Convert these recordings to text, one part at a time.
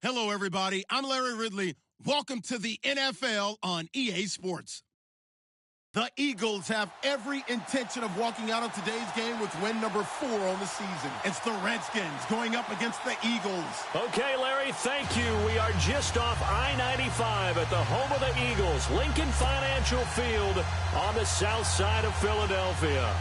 Hello, everybody. I'm Larry Ridley. Welcome to the NFL on EA Sports. The Eagles have every intention of walking out of today's game with win number 4 on the season. It's the Redskins going up against the Eagles. Okay, Larry, thank you. We are just off I-95 at the home of the Eagles, Lincoln Financial Field on the south side of Philadelphia.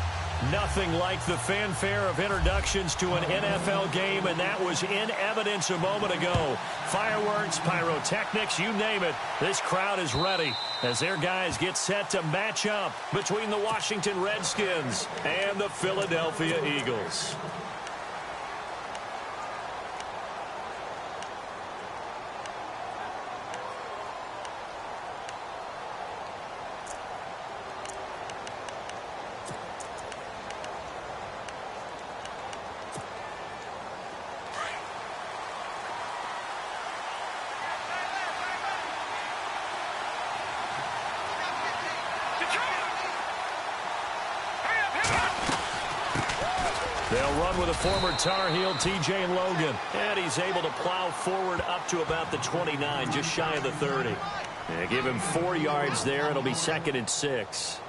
Nothing like the fanfare of introductions to an NFL game, and that was in evidence a moment ago. Fireworks, pyrotechnics, you name it. This crowd is ready as their guys get set to match up between the Washington Redskins and the Philadelphia Eagles. They'll run with a former Tar Heel, TJ Logan. And he's able to plow forward up to about the 29, just shy of the 30. Yeah, give him 4 yards there. It'll be 2nd and 6.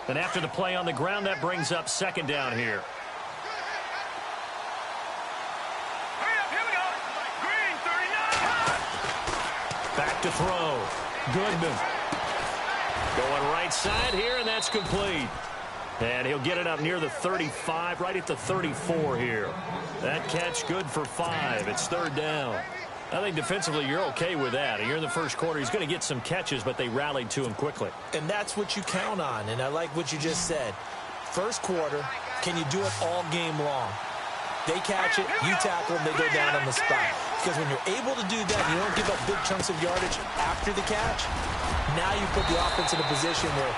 And after the play on the ground, that brings up 2nd down here. Back to throw. Goodman. Going right side here, and that's complete. And he'll get it up near the 35, right at the 34 here. That catch good for 5. It's 3rd down. I think defensively you're okay with that. Here in the first quarter, he's going to get some catches, but they rallied to him quickly. And that's what you count on, and I like what you just said. First quarter, can you do it all game long? They catch it, you tackle them, they go down on the spot. Because when you're able to do that, you don't give up big chunks of yardage after the catch, now you put the offense in a position where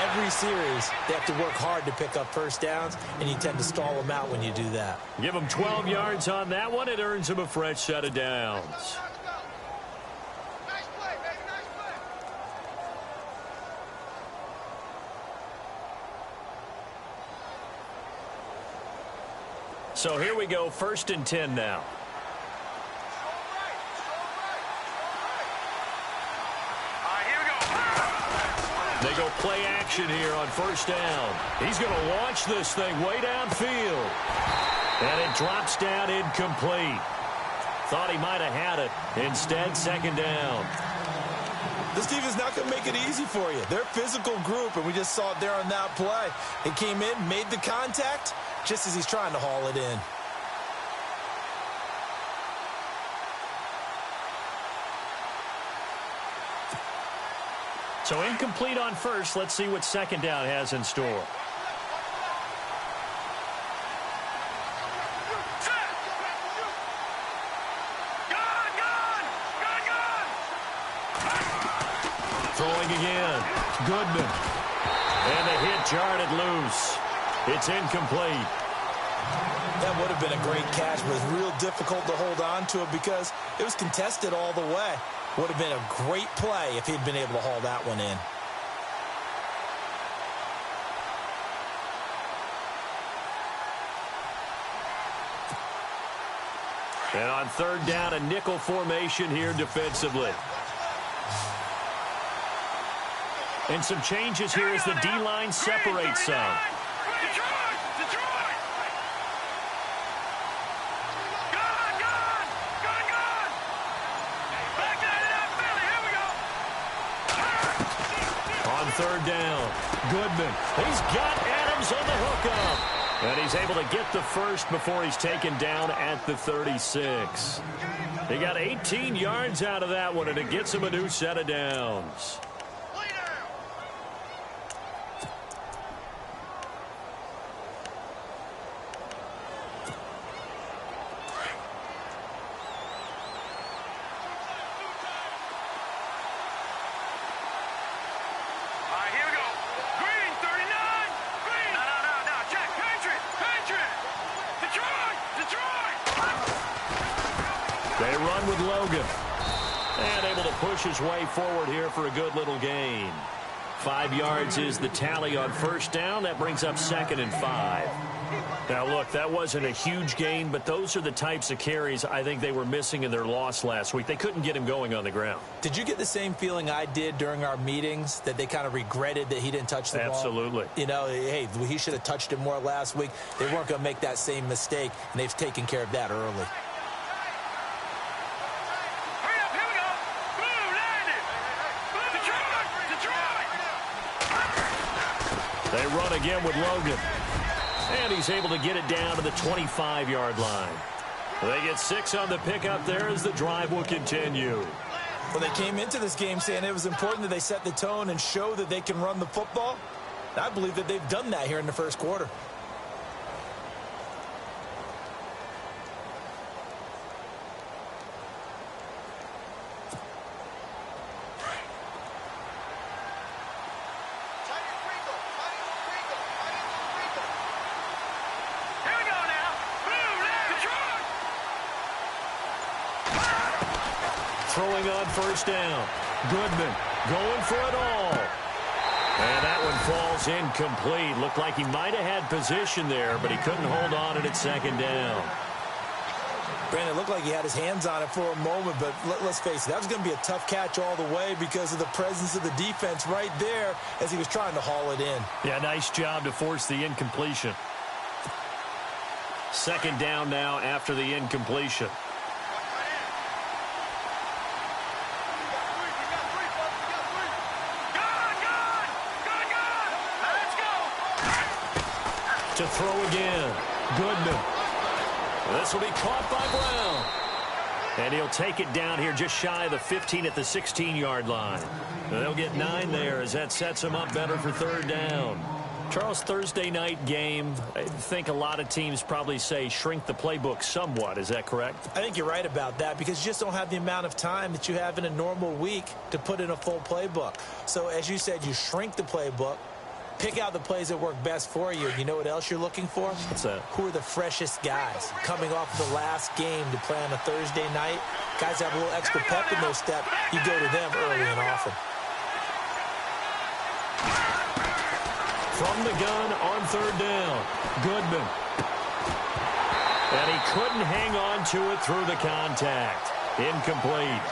every series they have to work hard to pick up first downs, and you tend to stall them out when you do that. Give them 12 yards on that one. It earns them a fresh set of downs. So here we go, 1st and 10 now. They go play action here on 1st down. He's going to launch this thing way downfield. And it drops down incomplete. Thought he might have had it. Instead, 2nd down. This team is not going to make it easy for you. They're a physical group, and we just saw it there on that play. He came in, made the contact, just as he's trying to haul it in. So incomplete on 1st. Let's see what 2nd down has in store. Throwing again. Goodman. And the hit jarred it loose. It's incomplete. That would have been a great catch, but it was real difficult to hold on to it because it was contested all the way. Would have been a great play if he'd been able to haul that one in. And on 3rd down, a nickel formation here defensively. And some changes here as the D-line separates some. On 3rd down, Goodman. He's got Adams on the hookup. And he's able to get the first before he's taken down at the 36. He got 18 yards out of that one, and it gets him a new set of downs. They run with Logan. And able to push his way forward here for a good little gain. 5 yards is the tally on first down. That brings up 2nd and 5. Now, look, that wasn't a huge gain, but those are the types of carries I think they were missing in their loss last week. They couldn't get him going on the ground. Did you get the same feeling I did during our meetings, that they kind of regretted that he didn't touch the ball? Absolutely. You know, hey, he should have touched it more last week. They weren't going to make that same mistake, and they've taken care of that early. They run again with Logan. And he's able to get it down to the 25-yard line. They get 6 on the pickup there as the drive will continue. Well, they came into this game saying it was important that they set the tone and show that they can run the football. I believe that they've done that here in the first quarter. Throwing on first down. Goodman going for it all. And that one falls incomplete. Looked like he might have had position there, but he couldn't hold on at 2nd down. Brandon, it looked like he had his hands on it for a moment, but let's face it, that was going to be a tough catch all the way because of the presence of the defense right there as he was trying to haul it in. Yeah, nice job to force the incompletion. 2nd down now after the incompletion. To throw again. Goodman. This will be caught by Brown. And he'll take it down here just shy of the 15 at the 16-yard line. And they'll get 9 there as that sets them up better for 3rd down. Charles, Thursday night game, I think a lot of teams probably say shrink the playbook somewhat. Is that correct? I think you're right about that because you just don't have the amount of time that you have in a normal week to put in a full playbook. So as you said, you shrink the playbook. Pick out the plays that work best for you. You know what else you're looking for? What's that? Who are the freshest guys coming off the last game to play on a Thursday night? Guys have a little extra pep in their step. You go to them early and often. From the gun on 3rd down. Goodman. And he couldn't hang on to it through the contact. Incomplete.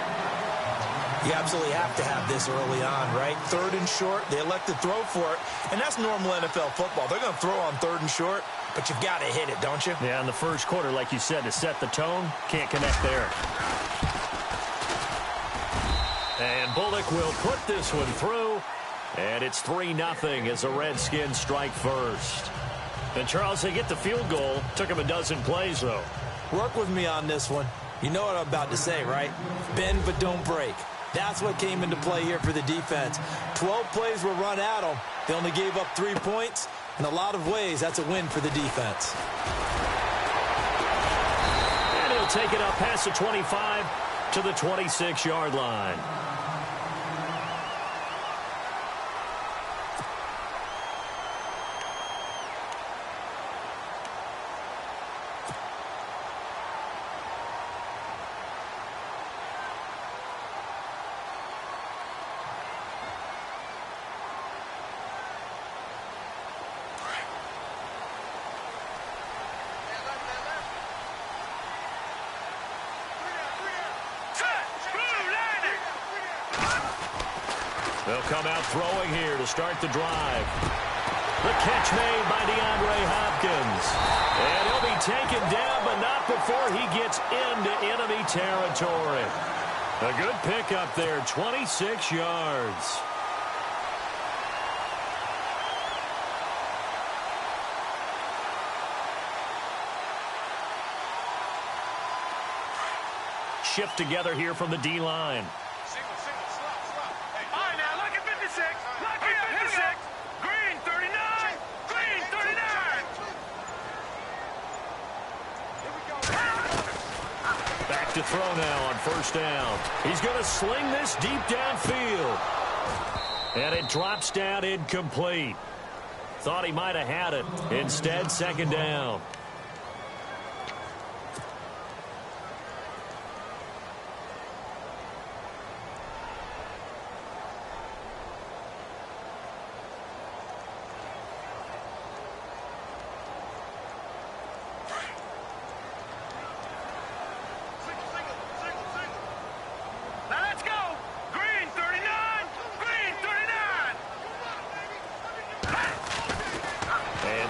You absolutely have to have this early on, right? 3rd and short, they elect to throw for it, and that's normal NFL football. They're going to throw on 3rd and short, but you've got to hit it, don't you? Yeah, in the first quarter, like you said, to set the tone, can't connect there. And Bullock will put this one through, and it's 3-0 as the Redskins strike first. And, Charles, they get the field goal. Took him a dozen plays, though. Work with me on this one. You know what I'm about to say, right? Bend but don't break. That's what came into play here for the defense. 12 plays were run at them. They only gave up 3 points. In a lot of ways, that's a win for the defense. And he'll take it up past the 25 to the 26-yard line. They'll come out throwing here to start the drive. The catch made by DeAndre Hopkins. And he'll be taken down, but not before he gets into enemy territory. A good pickup there, 26 yards. Shift together here from the D-line. To throw now on first down. He's going to sling this deep downfield. And it drops down incomplete. Thought he might have had it. Instead, 2nd down.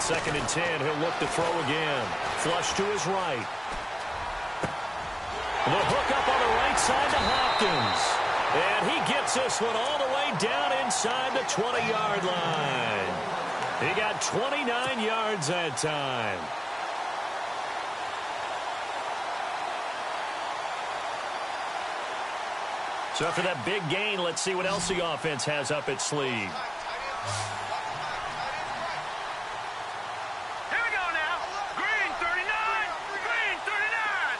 2nd and 10. He'll look to throw again. Flush to his right. The hook up on the right side to Hopkins. And he gets this one all the way down inside the 20-yard line. He got 29 yards that time. So after that big gain, let's see what else the offense has up its sleeve. Here we go now. Green 39. Green 39.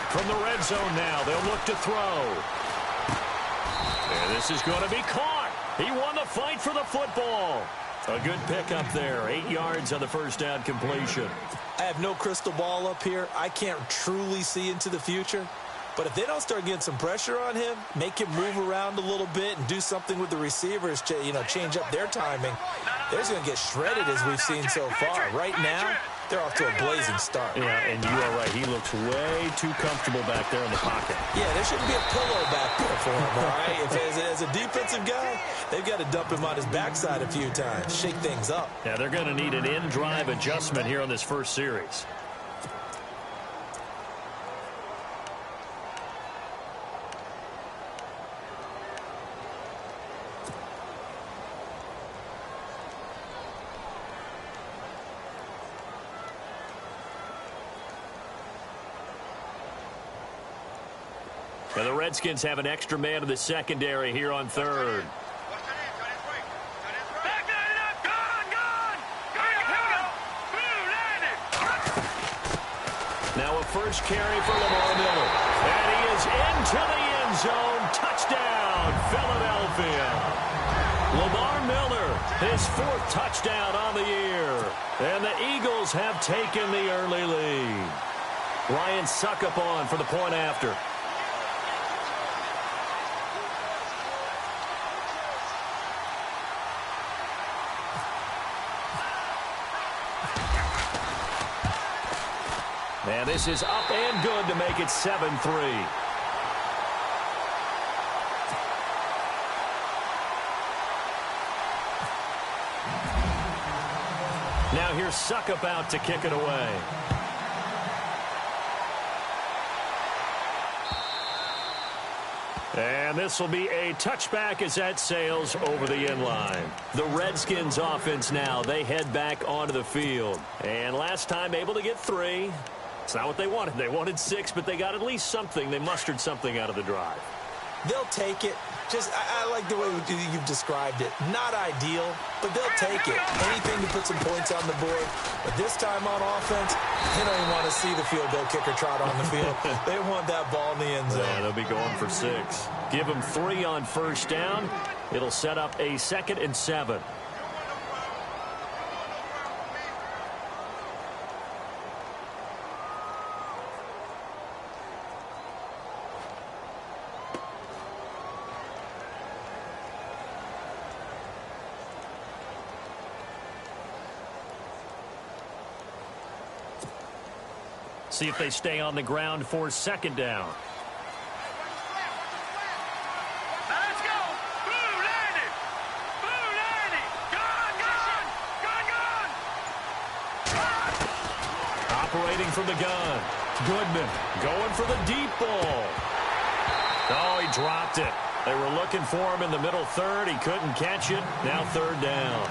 From the red zone now, they'll look to throw. And this is going to be caught. He won the fight for the football. A good pickup there. 8 yards on the first down completion. I have no crystal ball up here. I can't truly see into the future. But if they don't start getting some pressure on him, make him move around a little bit and do something with the receivers, change up their timing, they're just going to get shredded as we've seen so far. Right now, they're off to a blazing start. Yeah, and you are right. He looks way too comfortable back there in the pocket. Yeah, there shouldn't be a pillow back there for him, all right? As a defensive guy, they've got to dump him on his backside a few times, shake things up. Yeah, they're going to need an in-drive adjustment here on this first series. Well, the Redskins have an extra man in the secondary here on third. Now a first carry for Lamar Miller. And he is into the end zone. Touchdown, Philadelphia. Lamar Miller, his 4th touchdown on the year. And the Eagles have taken the early lead. Ryan Suckup on for the point after. And this is up and good to make it 7-3. Now here's Suckup out to kick it away. And this will be a touchback as that sails over the end line. The Redskins offense now, they head back onto the field. And last time able to get 3. It's not what they wanted. They wanted 6, but they got at least something. They mustered something out of the drive. They'll take it. I like the way you've described it. Not ideal, but they'll take it. Anything to put some points on the board. But this time on offense, they don't even want to see the field goal kicker trot on the field. They want that ball in the end zone. Yeah, they'll be going for 6. Give them 3 on first down. It'll set up a 2nd and 7. See if they stay on the ground for 2nd down. Now let's go. Blue landing. Blue landing. Gone. Operating from the gun. Goodman going for the deep ball. Oh, he dropped it. They were looking for him in the middle third. He couldn't catch it. Now 3rd down.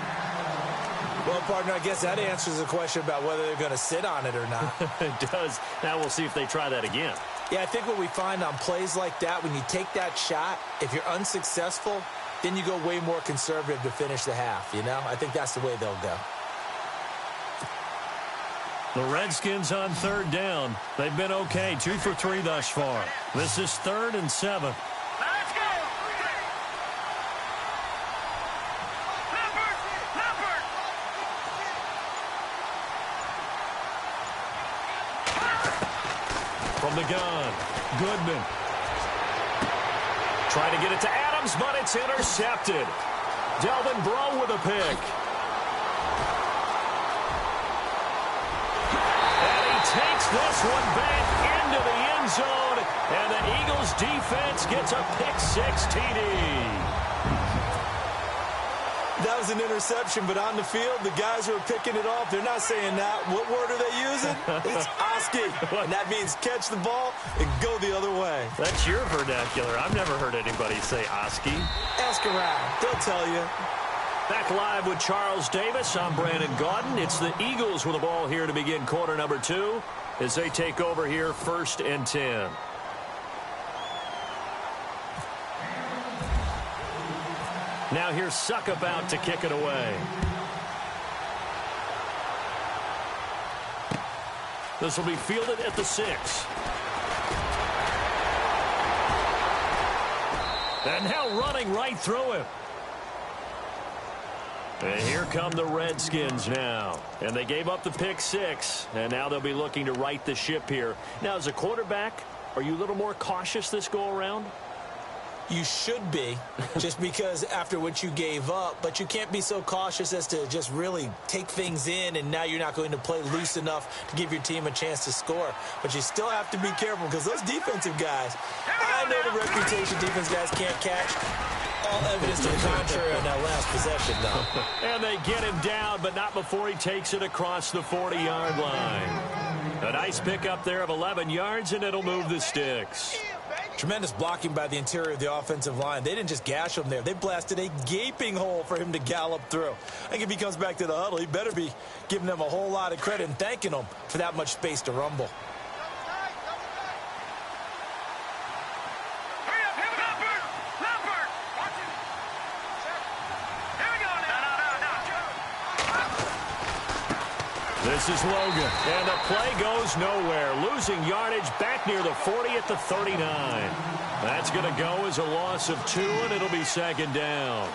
Well, partner, I guess that answers the question about whether they're going to sit on it or not. It does. Now we'll see if they try that again. Yeah, I think what we find on plays like that, when you take that shot, if you're unsuccessful, then you go way more conservative to finish the half, I think that's the way they'll go. The Redskins on 3rd down. They've been okay, 2 for 3 thus far. This is 3rd and 7. Let's go. From the gun, Goodman. Trying to get it to Adams, but it's intercepted. Delvin Breaux with a pick. And he takes this one back into the end zone, and the Eagles defense gets a pick 6 TD. That was an interception, but on the field, the guys who are picking it off, they're not saying that. What word are they using? It's Oski, and that means catch the ball and go the other way. That's your vernacular. I've never heard anybody say Oski. Ask around. They'll tell you. Back live with Charles Davis. I'm Brandon Gaudin. It's the Eagles with the ball here to begin quarter number 2 as they take over here 1st and 10. Now here's Suckup out to kick it away. This will be fielded at the 6. And now running right through him. And here come the Redskins now. And they gave up the pick 6. And now they'll be looking to right the ship here. Now, as a quarterback, are you a little more cautious this go-around? You should be, just because after what you gave up. But you can't be so cautious as to just really take things in, and now you're not going to play loose enough to give your team a chance to score. But you still have to be careful because those defensive guys, I know the reputation defense guys can't catch. All evidence to the contrary on that last possession, though. And they get him down, but not before he takes it across the 40-yard line. A nice pickup there of 11 yards, and it'll move the sticks. Tremendous blocking by the interior of the offensive line. They didn't just gash him there. They blasted a gaping hole for him to gallop through. I think if he comes back to the huddle, he better be giving them a whole lot of credit and thanking them for that much space to rumble. This is Logan, and the play goes nowhere. Losing yardage back near the 40 at the 39. That's going to go as a loss of 2, and it'll be 2nd down.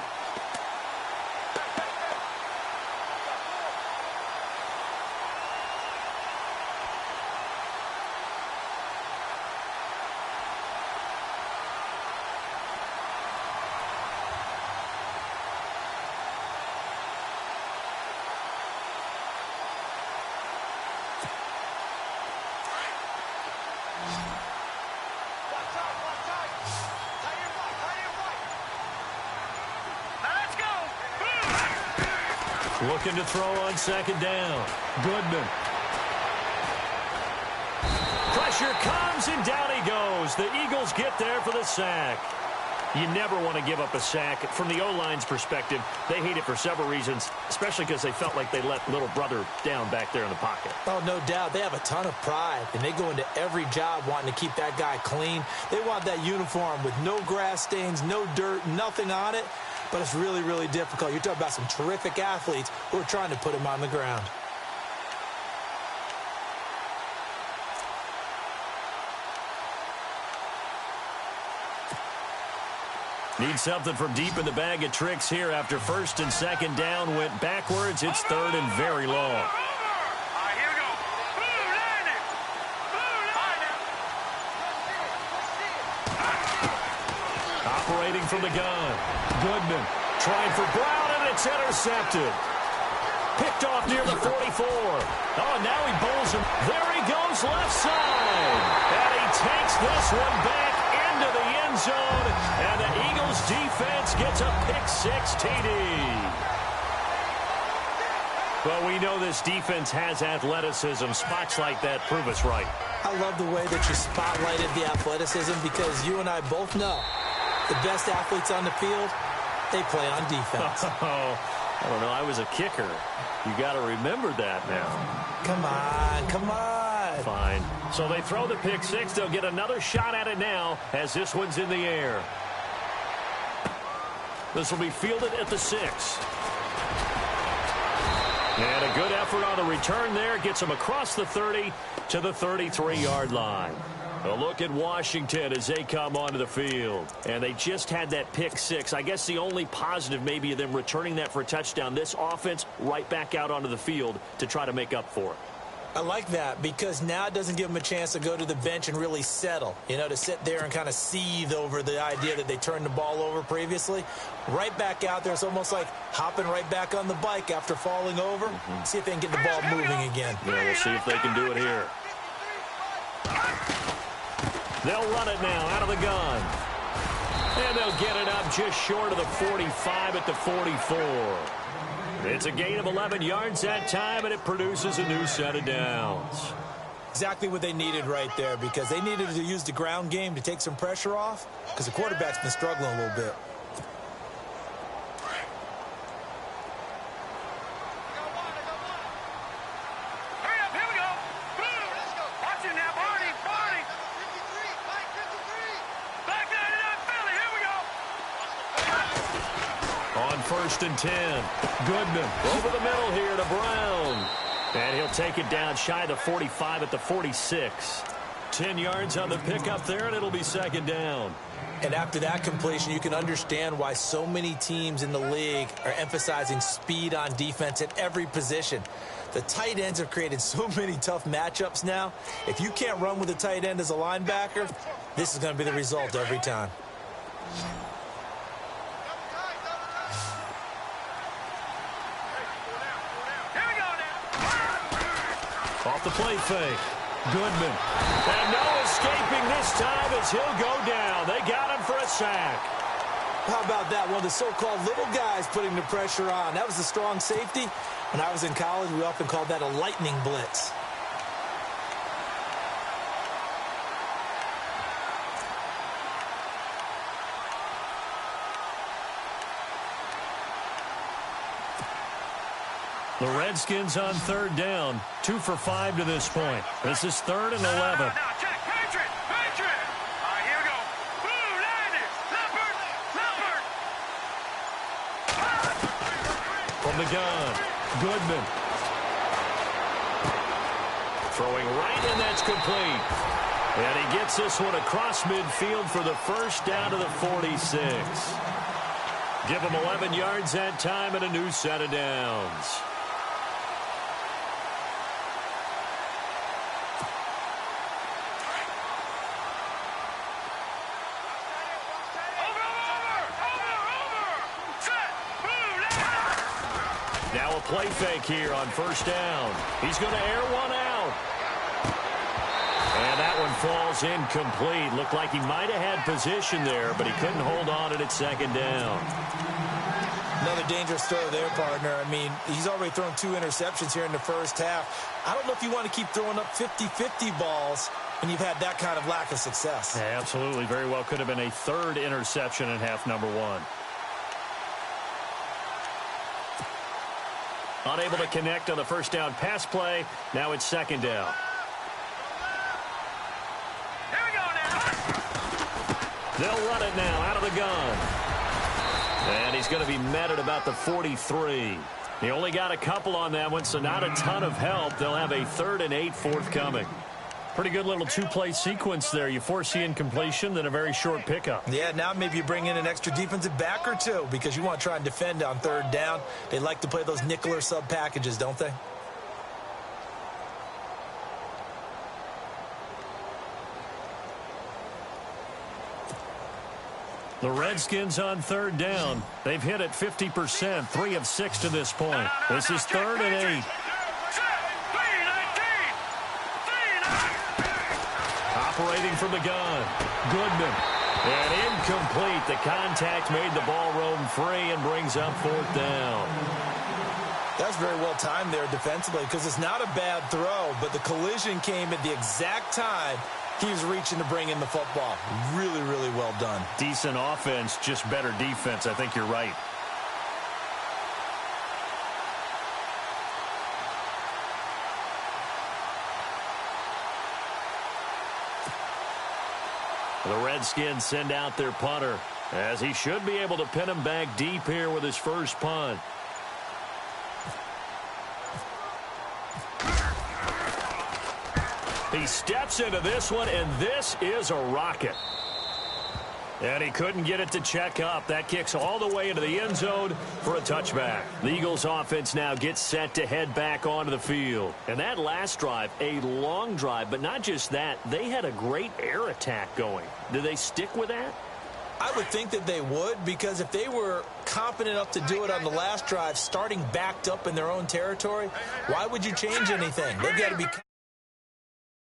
Looking to throw on 2nd down. Goodman. Pressure comes, and down he goes. The Eagles get there for the sack. You never want to give up a sack. From the O-line's perspective, they hate it for several reasons, especially because they felt like they let little brother down back there in the pocket. Oh, no doubt. They have a ton of pride, and they go into every job wanting to keep that guy clean. They want that uniform with no grass stains, no dirt, nothing on it. But it's really, really difficult. You're talking about some terrific athletes who are trying to put him on the ground. Need something from deep in the bag of tricks here after 1st and 2nd down went backwards. It's 3rd and very long. Operating from the gun. Goodman trying for Brown, and it's intercepted. Picked off near the 44. Oh, now he bowls him. There he goes, left side. And he takes this one back into the end zone. And the Eagles defense gets a pick-6 TD. Well, we know this defense has athleticism. Spots like that prove us right. I love the way that you spotlighted the athleticism because you and I both know the best athletes on the field, they play on defense. Oh, I don't know. I was a kicker. You got to remember that now. Come on, come on. Fine. So they throw the pick-6. They'll get another shot at it now as this one's in the air. This will be fielded at the 6. And a good effort on the return there. Gets him across the 30 to the 33-yard line. A look at Washington as they come onto the field. And they just had that pick-6. I guess the only positive maybe of them returning that for a touchdown. This offense right back out onto the field to try to make up for it. I like that because now it doesn't give them a chance to go to the bench and really settle. You know, to sit there and kind of seethe over the idea that they turned the ball over previously. Right back out there. It's almost like hopping right back on the bike after falling over. See if they can get the ball moving again. Yeah, we'll see if they can do it here. They'll run it now out of the gun. And they'll get it up just short of the 45 at the 44. It's a gain of 11 yards that time, and it produces a new set of downs. Exactly what they needed right there, because they needed to use the ground game to take some pressure off, because the quarterback's been struggling a little bit. First and 10. Goodman over the middle here to Brown. And he'll take it down shy of the 45 at the 46. 10 yards on the pickup there, and it'll be second down. And after that completion, you can understand why so many teams in the league are emphasizing speed on defense at every position. The tight ends have created so many tough matchups now. If you can't run with a tight end as a linebacker, this is going to be the result every time. Off the play fake. Goodman. And no escaping this time as he'll go down. They got him for a sack. How about that? One of the so-called little guys putting the pressure on. That was a strong safety. When I was in college, we often called that a lightning blitz. The Redskins on third down. 2 for 5 to this point. This is 3rd and 11. Now, check. Patriot. All right, here we go. Blue, landed. Leopard. From the gun, Goodman. Throwing right, and that's complete. And he gets this one across midfield for the first down to the 46. Give him 11 yards that time and a new set of downs. Now a play fake here on first down. He's going to air one out. And that one falls incomplete. Looked like he might have had position there, but he couldn't hold on at second down. Another dangerous throw there, partner. I mean, he's already thrown 2 interceptions here in the first half. I don't know if you want to keep throwing up 50-50 balls when you've had that kind of lack of success. Yeah, absolutely. Very well could have been a 3rd interception in half number 1. Unable to connect on the first down pass play. Now it's second down. Here we go now. They'll run it now out of the gun. And he's going to be met at about the 43. He only got a couple on that one, so not a ton of help. They'll have a 3rd and 8 forthcoming. Pretty good little 2-play sequence there. You force the incompletion, then a very short pickup. Yeah, now maybe you bring in an extra defensive back or 2 because you want to try and defend on 3rd down. They like to play those nickel or sub packages, don't they? The Redskins on 3rd down. They've hit it 50%, 3 of 6 to this point. This is 3rd and 8. Operating from the gun. Goodman. And incomplete. The contact made the ball roam free and brings up 4th down. That's very well timed there defensively because it's not a bad throw, but the collision came at the exact time he was reaching to bring in the football. Really, really well done. Decent offense, just better defense. I think you're right. The Redskins send out their punter, as he should be able to pin him back deep here with his first punt. He steps into this one, and this is a rocket. And he couldn't get it to check up. That kicks all the way into the end zone for a touchback. The Eagles offense now gets set to head back onto the field. And that last drive, a long drive, but not just that. They had a great air attack going. Did they stick with that? I would think that they would, because if they were confident enough to do it on the last drive, starting backed up in their own territory, why would you change anything? They've got to be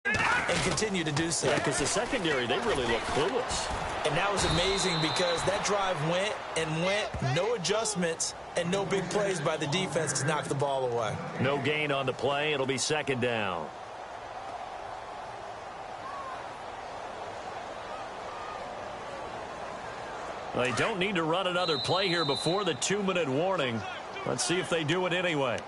and and continue to do so. Yeah, because the secondary, they really look clueless. And that was amazing because that drive went and went, no adjustments, and no big plays by the defense to knock the ball away. No gain on the play. It'll be second down. They don't need to run another play here before the 2-minute warning. Let's see if they do it anyway.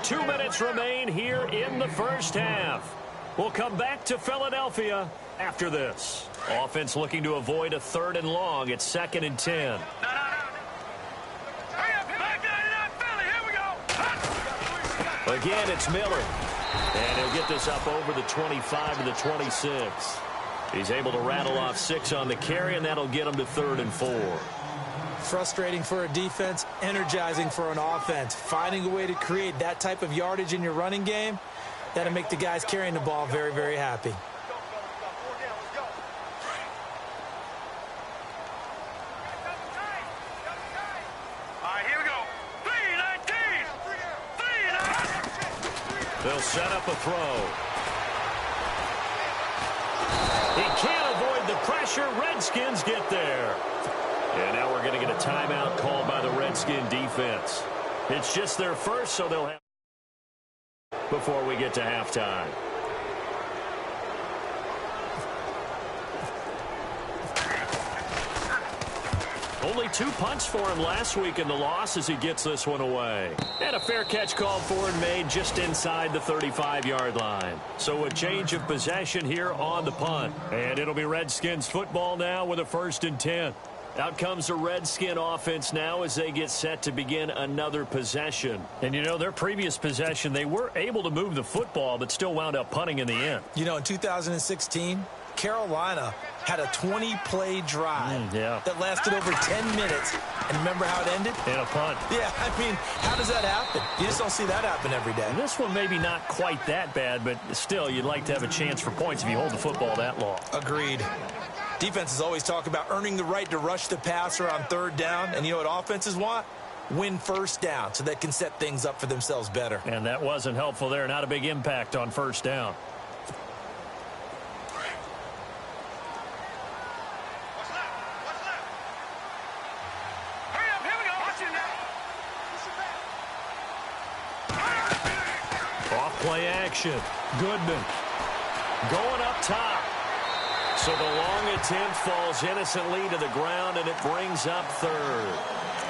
2 minutes remain here in the first half. We'll come back to Philadelphia after this. Offense looking to avoid a 3rd and long. It's 2nd and 10. Again, it's Miller. And he'll get this up over the 25 to the 26. He's able to rattle off 6 on the carry, and that'll get him to 3rd and 4. Frustrating for a defense, energizing for an offense. Finding a way to create that type of yardage in your running game, that'll make the guys carrying the ball very, very happy. They'll set up a throw. He can't avoid the pressure. Redskins get there. And now we're going to get a timeout called by the Redskin defense. It's just their first, so they'll have before we get to halftime. Only 2 punts for him last week in the loss as he gets this one away. And a fair catch called for and made just inside the 35-yard line. So a change of possession here on the punt. And it'll be Redskins football now with a 1st and 10. Out comes the Redskin offense now as they get set to begin another possession. And, you know, their previous possession, they were able to move the football but still wound up punting in the end. You know, in 2016, Carolina had a 20-play drive that lasted over 10 minutes. And remember how it ended? And a punt. Yeah, I mean, how does that happen? You just don't see that happen every day. And this one maybe not quite that bad, but still, you'd like to have a chance for points if you hold the football that long. Agreed. Defenses always talk about earning the right to rush the passer on 3rd down. And you know what offenses want? Win 1st down so they can set things up for themselves better. And that wasn't helpful there. Not a big impact on 1st down. Off-play action. Goodman going up top. So the long attempt falls innocently to the ground, and it brings up 3rd.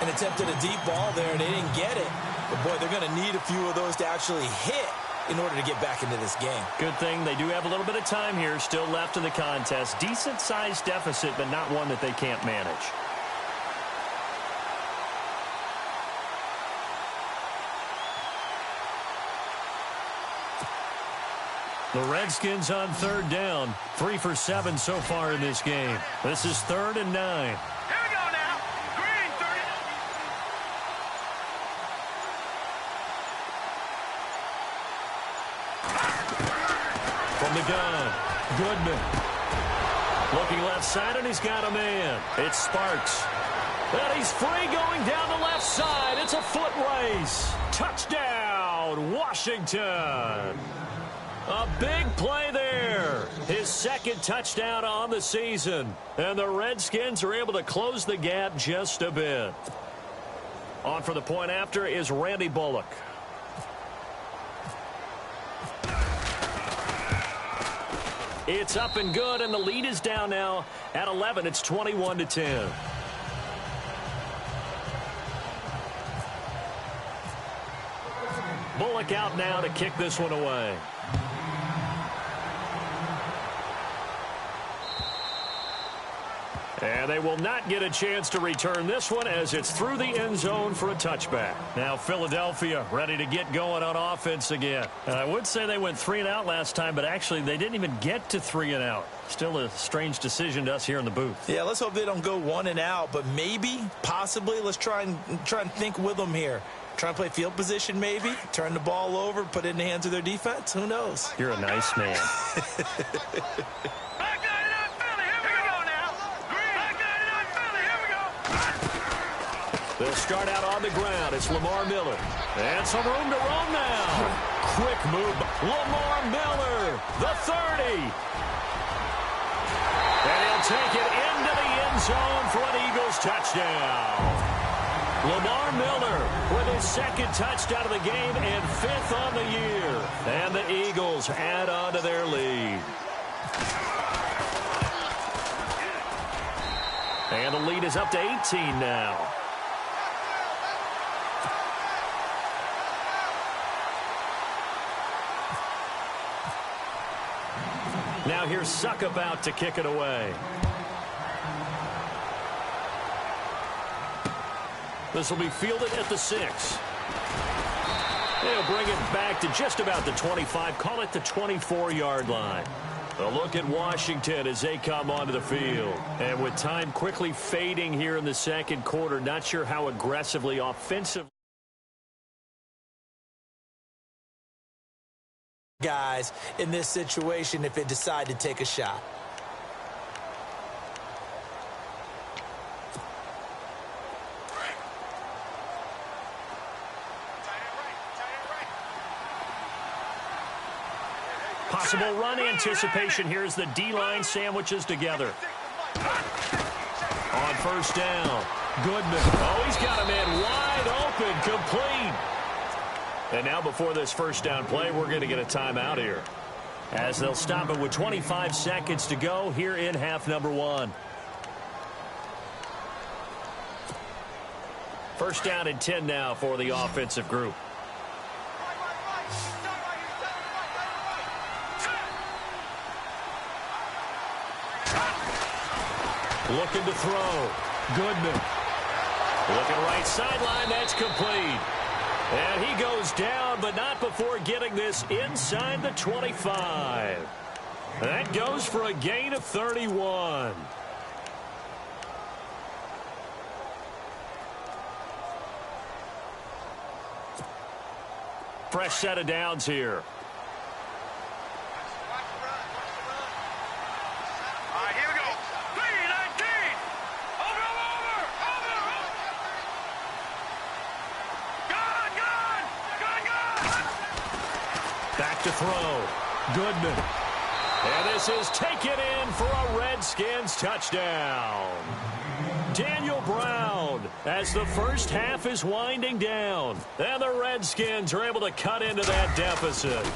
An attempt at a deep ball there, and they didn't get it. But, boy, they're going to need a few of those to actually hit in order to get back into this game. Good thing they do have a little bit of time here still left in the contest. Decent-sized deficit, but not one that they can't manage. The Redskins on 3rd down. 3 for 7 so far in this game. This is 3rd and 9. Here we go now. Green 30. From the gun, Goodman. Looking left side, and he's got a man. It's Sparks. And he's free going down the left side. It's a foot race. Touchdown, Washington. A big play there. His 2nd touchdown on the season. And the Redskins are able to close the gap just a bit. On for the point after is Randy Bullock. It's up and good, and the lead is down now at 11. It's 21-10. Bullock out now to kick this one away. And they will not get a chance to return this one as it's through the end zone for a touchback. Now Philadelphia ready to get going on offense again. And I would say they went 3 and out last time, but actually they didn't even get to 3 and out. Still a strange decision to us here in the booth. Yeah, let's hope they don't go 1 and out, but maybe, possibly, let's try and think with them here. Try and play field position maybe, turn the ball over, put it in the hands of their defense. Who knows? You're a nice man. They'll start out on the ground. It's Lamar Miller. And some room to roam now. Quick move. Lamar Miller, the 30. And he'll take it into the end zone for an Eagles touchdown. Lamar Miller with his second touchdown of the game and 5th on the year. And the Eagles add on to their lead. And the lead is up to 18 now. Now here's Suckabout to kick it away. This will be fielded at the 6. They'll bring it back to just about the 25. Call it the 24-yard line. A look at Washington as they come onto the field. And with time quickly fading here in the second quarter, not sure how aggressively offensive. Guys in this situation if they decide to take a shot. Possible run anticipation. Here's the D-line sandwiches together. On first down, Goodman. Oh, he's got him in wide open, complete. And now before this first down play, we're going to get a timeout here, as they'll stop it with 25 seconds to go here in half number 1. First down and 10 now for the offensive group. Looking to throw. Goodman. Looking right sideline. That's complete. And he goes down, but not before getting this inside the 25. That goes for a gain of 31. Fresh set of downs here. Back to throw. Goodman. And this is taken in for a Redskins touchdown. Daniel Brown as the first half is winding down. And the Redskins are able to cut into that deficit.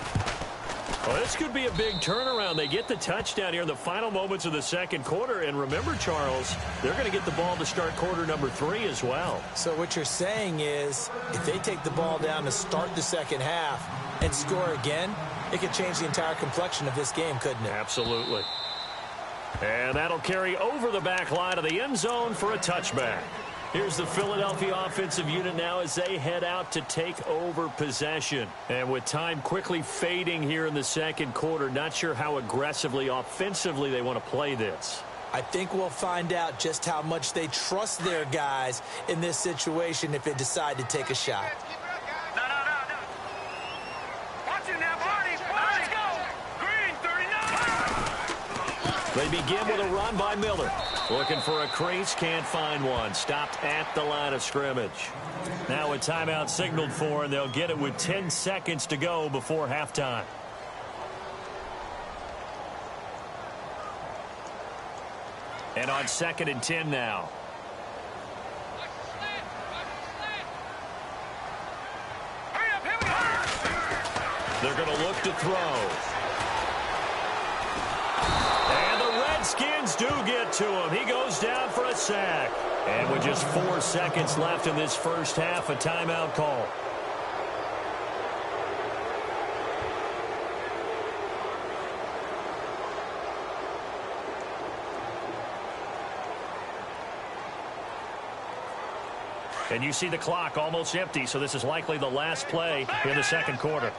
Well, this could be a big turnaround. They get the touchdown here in the final moments of the second quarter. And remember, Charles, they're going to get the ball to start quarter number 3 as well. So what you're saying is if they take the ball down to start the second half and score again, it could change the entire complexion of this game, couldn't it? Absolutely. And that'll carry over the back line of the end zone for a touchback. Here's the Philadelphia offensive unit now as they head out to take over possession. And with time quickly fading here in the second quarter, not sure how aggressively, offensively they want to play this. I think we'll find out just how much they trust their guys in this situation if they decide to take a shot. No. Watch it now, Barney. Let's go. Green, 39. They begin with a run by Miller. Looking for a crease, can't find one. Stopped at the line of scrimmage. Now a timeout signaled for, and they'll get it with 10 seconds to go before halftime. And on 2nd and 10 now. They're going to look to throw. And the Redskins do get to him. He goes down for a sack. And with just 4 seconds left in this first half, a timeout call. And you see the clock almost empty, so this is likely the last play in the second quarter.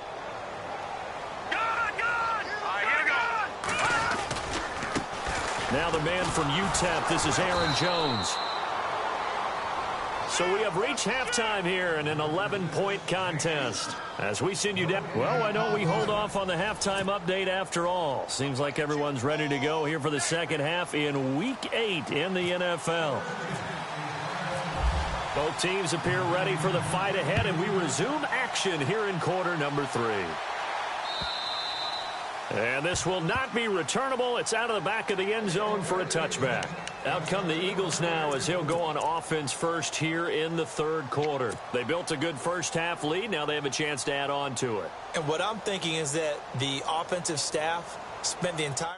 Now the man from UTEP, this is Aaron Jones. So we have reached halftime here in an 11-point contest. As we send you down, well, why don't we hold off on the halftime update after all? Seems like everyone's ready to go here for the second half in Week 8 in the NFL. Both teams appear ready for the fight ahead, and we resume action here in quarter number 3. And this will not be returnable. It's out of the back of the end zone for a touchback. Out come the Eagles now as he'll go on offense first here in the third quarter. They built a good first-half lead. Now they have a chance to add on to it. And what I'm thinking is that the offensive staff spent the entire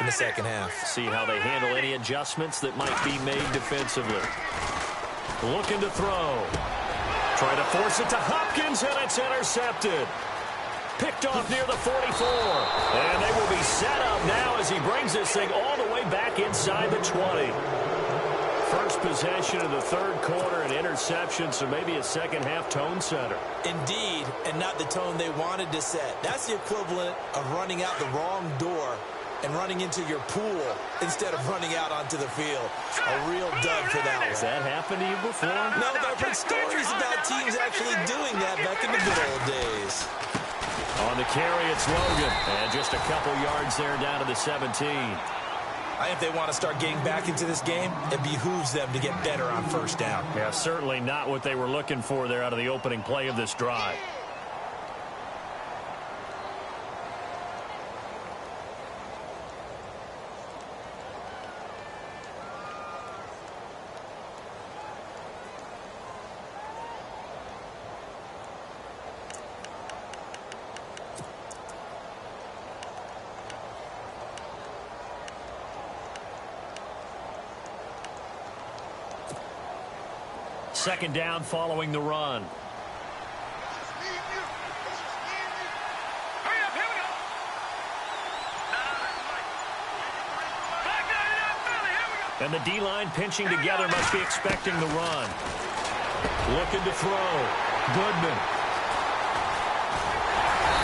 in the second half. See how they handle any adjustments that might be made defensively. Looking to throw. Try to force it to Hopkins, and it's intercepted. Picked off near the 44. And they will be set up now as he brings this thing all the way back inside the 20. First possession of the third quarter, an interception, so maybe a second-half tone setter. Indeed, and not the tone they wanted to set. That's the equivalent of running out the wrong door and running into your pool instead of running out onto the field. A real dud for that one. Has that happened to you before? No, but I've heard stories about teams actually doing that back in the good old days. On the carry, it's Logan. And just a couple yards there down to the 17. I think if they want to start getting back into this game, it behooves them to get better on first down. Yeah, certainly not what they were looking for there out of the opening play of this drive. Second down following the run. And the D-line pinching together must be expecting the run. Looking to throw. Goodman.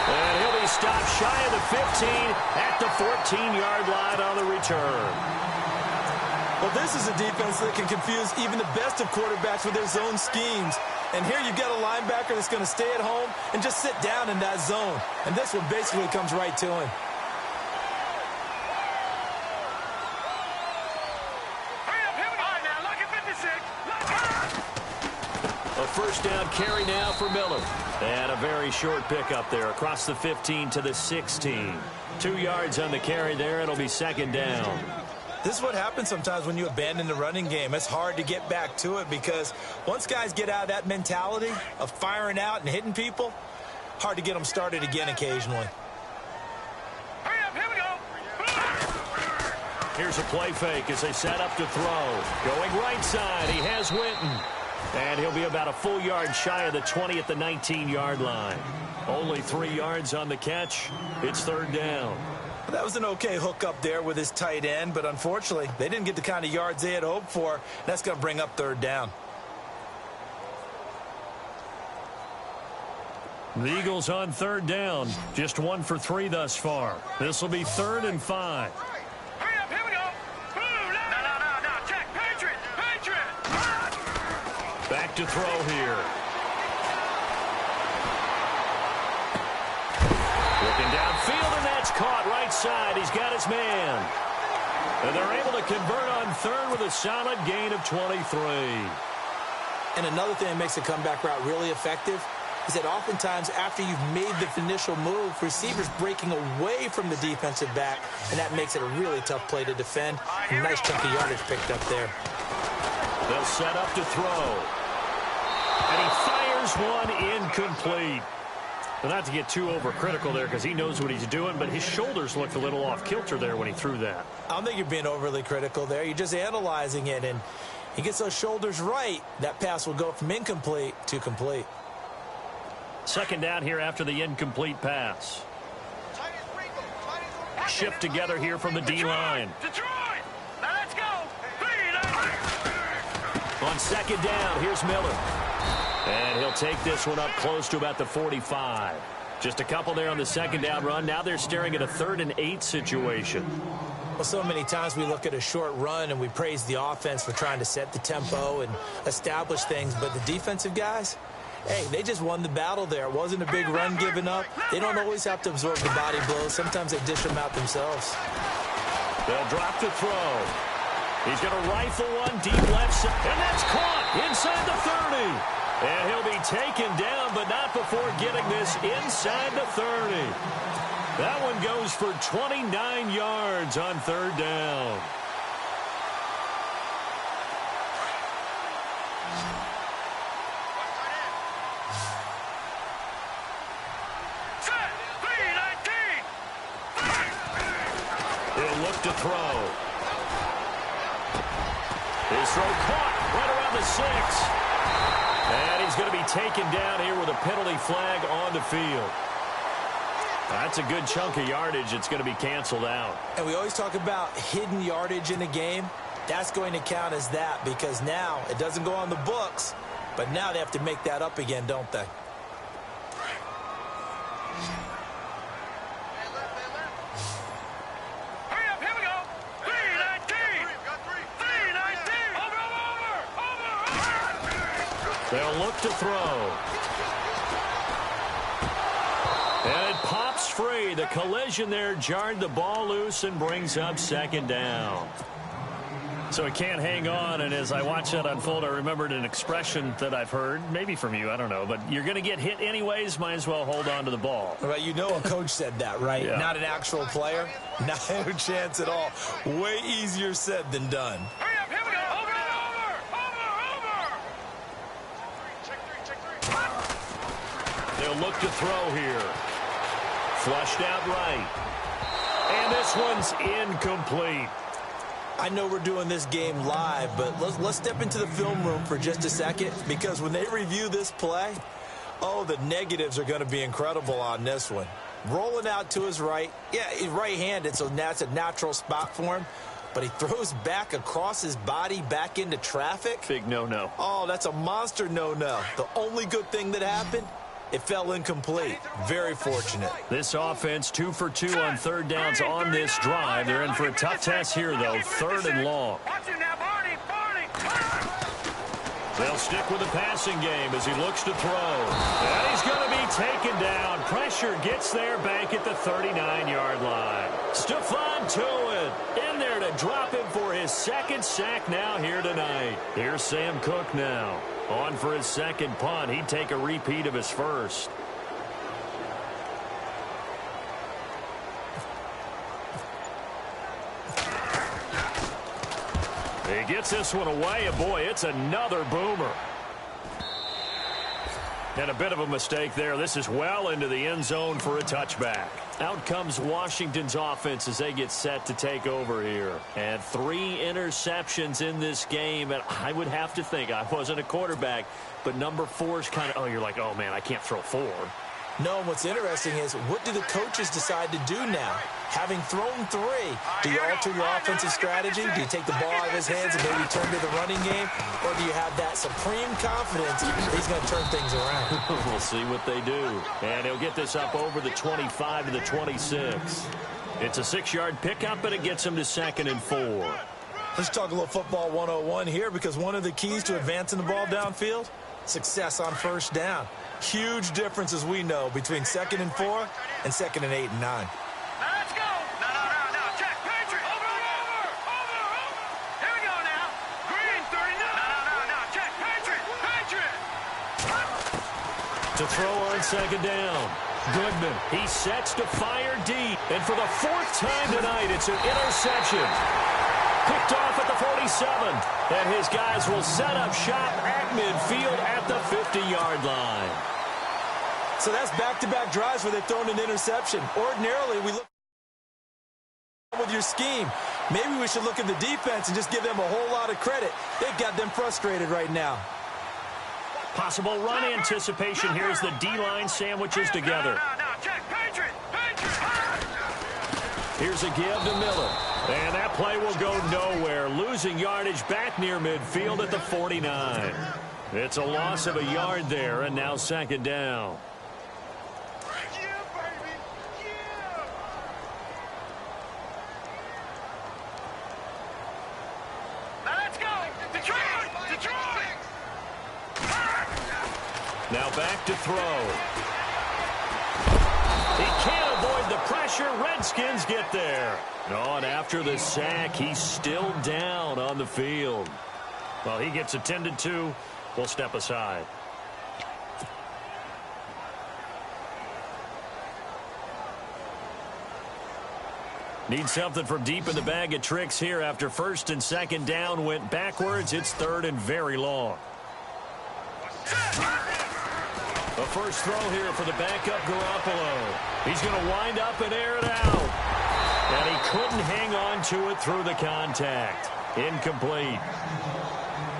And he'll be stopped shy of the 15 at the 14-yard line on the return. Well, this is a defense that can confuse even the best of quarterbacks with their zone schemes. And here you've got a linebacker that's going to stay at home and just sit down in that zone. And this one basically comes right to him. A first down carry now for Miller. And a very short pickup there across the 15 to the 16. 2 yards on the carry there. It'll be second down. This is what happens sometimes when you abandon the running game. It's hard to get back to it because once guys get out of that mentality of firing out and hitting people, hard to get them started again occasionally. Here's a play fake as they set up to throw. Going right side, he has Winton. And he'll be about a full yard shy of the 20 at the 19-yard line. Only 3 yards on the catch. It's third down. That was an okay hook up there with his tight end, but unfortunately, they didn't get the kind of yards they had hoped for. That's going to bring up third down. The Eagles on third down. Just 1 for 3 thus far. This will be 3rd and 5. Hurry up, here we go. No, check. Patriot. Back to throw here. Looking downfield, and that's caught right side. He's got his man. And they're able to convert on third with a solid gain of 23. And another thing that makes the comeback route really effective is that oftentimes after you've made the initial move, receivers breaking away from the defensive back, and that makes it a really tough play to defend. A nice chunk of yardage picked up there. They'll set up to throw. And he fires one incomplete. Well, not to get too overcritical there because he knows what he's doing, but his shoulders looked a little off kilter there when he threw that. I don't think you're being overly critical there. You're just analyzing it, and he gets those shoulders right. That pass will go from incomplete to complete. Second down here after the incomplete pass. Shift together here from the D-line. Detroit! Now let's go! On second down, here's Miller. And he'll take this one up close to about the 45. Just a couple there on the second down run. Now they're staring at a 3rd and 8 situation. Well, so many times we look at a short run and we praise the offense for trying to set the tempo and establish things. But the defensive guys, Hey, they just won the battle there. It wasn't a big run given up. They don't always have to absorb the body blows. Sometimes they dish them out themselves. They'll drop to throw. He's going to rifle one deep left side, and that's caught inside the 30. And he'll be taken down, but not before getting this inside the 30. That one goes for 29 yards on third down. He'll look to throw. His throw caught right around the 6. And he's going to be taken down here with a penalty flag on the field. That's a good chunk of yardage. It's going to be canceled out. And we always talk about hidden yardage in a game. That's going to count as that because now it doesn't go on the books, but now they have to make that up again, don't they? They'll look to throw. And it pops free. The collision there jarred the ball loose and brings up second down. So it can't hang on, and as I watch that unfold, I remembered an expression that I've heard, maybe from you, I don't know, but you're going to get hit anyways, might as well hold on to the ball. Well, you know a coach said that, right? Yeah. Not an actual player. Not a chance at all. Way easier said than done. Hurry up, here we go. Over. They'll look to throw here. Flushed out right. And this one's incomplete. I know we're doing this game live, but let's step into the film room for just a second because when they review this play, oh, the negatives are going to be incredible on this one. Rolling out to his right. Yeah, he's right-handed, so that's a natural spot for him. But he throws back across his body back into traffic. Big no-no. Oh, that's a monster no-no. The only good thing that happened, it fell incomplete. Very fortunate. This offense 2 for 2 on third downs on this drive. They're in for a tough test here, though. 3rd and long. They'll stick with the passing game as he looks to throw. And he's going to be taken down. Pressure gets there back at the 39-yard line. Stephon Tuitt in there to drop him for his second sack now here tonight. Here's Sam Cook now. On for his second punt. He'd take a repeat of his first. He gets this one away, and boy, it's another boomer. And a bit of a mistake there. This is well into the end zone for a touchback. Out comes Washington's offense as they get set to take over here. And 3 interceptions in this game. And I would have to think, I wasn't a quarterback, but number 4 is kind of, oh, you're like, oh, man, I can't throw 4. No, and what's interesting is what do the coaches decide to do now? Having thrown 3, do you alter your offensive strategy? Do you take the ball out of his hands and maybe turn to the running game? Or do you have that supreme confidence that he's going to turn things around? We'll see what they do. And he'll get this up over the 25 to the 26. It's a 6-yard pickup, but it gets him to 2nd and 4. Let's talk a little football 101 here because one of the keys to advancing the ball downfield, success on first down. Huge difference, as we know, between 2nd and 4 and 2nd and 8 and 9. Let's go. No. Check. Patriot. Over. Here we go now. Green 39. No. Check. Patriot. To throw on 2nd down. Goodman. He sets to fire deep. And for the 4th time tonight, it's an interception. Picked off at the 47. And his guys will set up shop at midfield at the 50-yard line. So that's back-to-back drives where they've thrown an interception. Ordinarily, we look with your scheme. Maybe we should look at the defense and just give them a whole lot of credit. They've got them frustrated right now. Possible run anticipation here as the D-line sandwiches together. No. Check. Patriot. Here's a give to Miller. And that play will go nowhere. Losing yardage back near midfield at the 49. It's a loss of a yard there, and now 2nd down. Now back to throw. He can't avoid the pressure. Redskins get there. Oh, and after the sack, he's still down on the field. Well, he gets attended to. We'll step aside. Need something from deep in the bag of tricks here after first and second down went backwards. It's third and very long. A first throw here for the backup Garoppolo. He's going to wind up and air it out. And he couldn't hang on to it through the contact. Incomplete.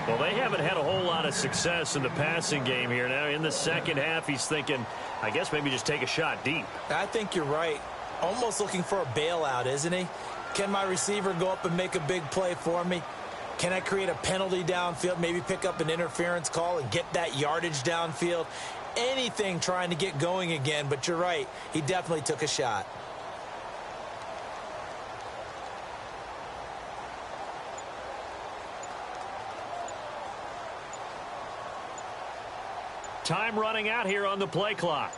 Well, they haven't had a whole lot of success in the passing game here. Now, in the second half, he's thinking, I guess maybe just take a shot deep. I think you're right. Almost looking for a bailout, isn't he? Can my receiver go up and make a big play for me? Can I create a penalty downfield, maybe pick up an interference call and get that yardage downfield? Anything trying to get going again, but you're right. He definitely took a shot. Time running out here on the play clock.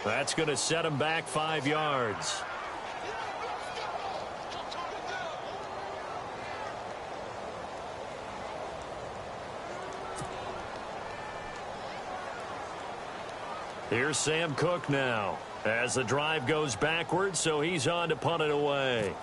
That's going to set him back 5 yards. Here's Sam Cook now as the drive goes backwards, so he's on to punt it away.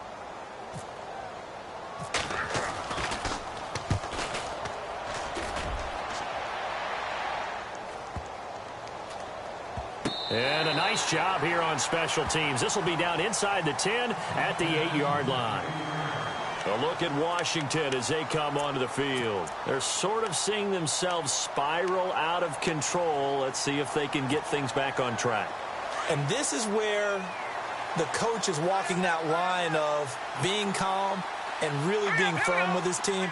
And a nice job here on special teams. This will be down inside the 10 at the 8-yard line. A look at Washington as they come onto the field. They're sort of seeing themselves spiral out of control. Let's see if they can get things back on track. And this is where the coach is walking that line of being calm and really being firm with his team.